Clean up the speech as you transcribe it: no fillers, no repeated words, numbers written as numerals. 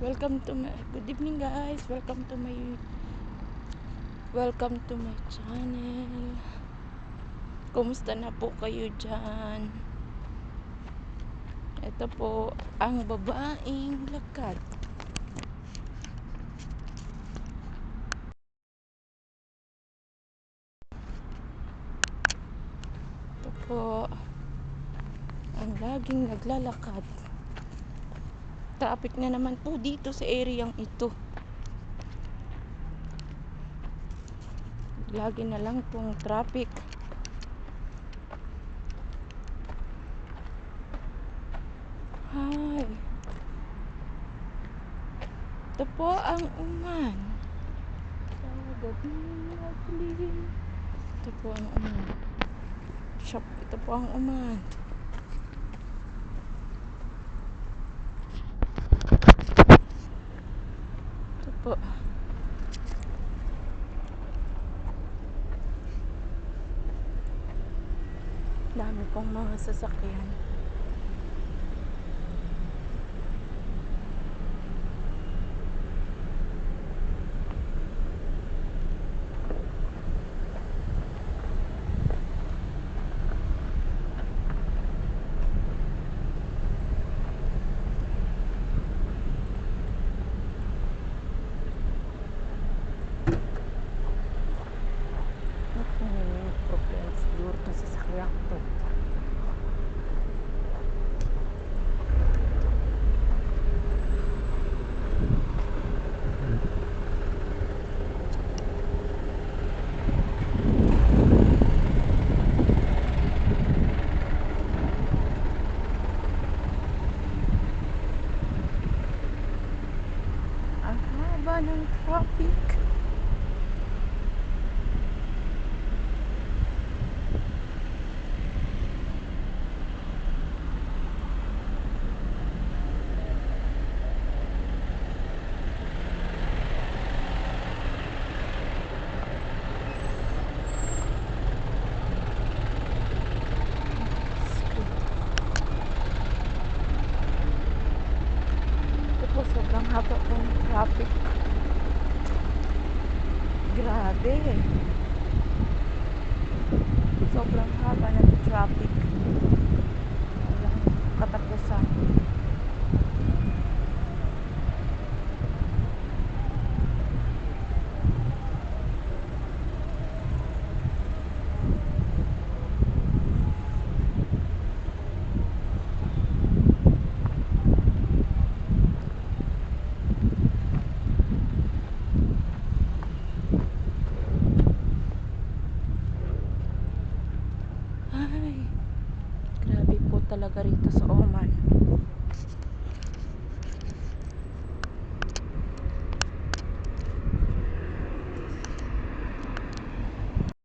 Welcome to my good evening guys. Welcome to my channel. Kumusta na po kayo diyan? Ito po ang babaeng lakad. Ito po ang laging naglalakad. Traffic na naman po dito sa areang ito. Lagi na lang pong traffic. Hi. Ito po ang uman. Sa gabi madilim. Ito po ang uman. Shop. Ito po ang uman. Ito po. Dami pong mga sasakyan. Problema siguro itong sasakyan ko. Ang haba ng traffic. Ito po, sobrang haba po ng traffic. Grabe. Sobrang haba ng traffic. Walang katapusan. Ay, grabe po talaga rito sa Oman.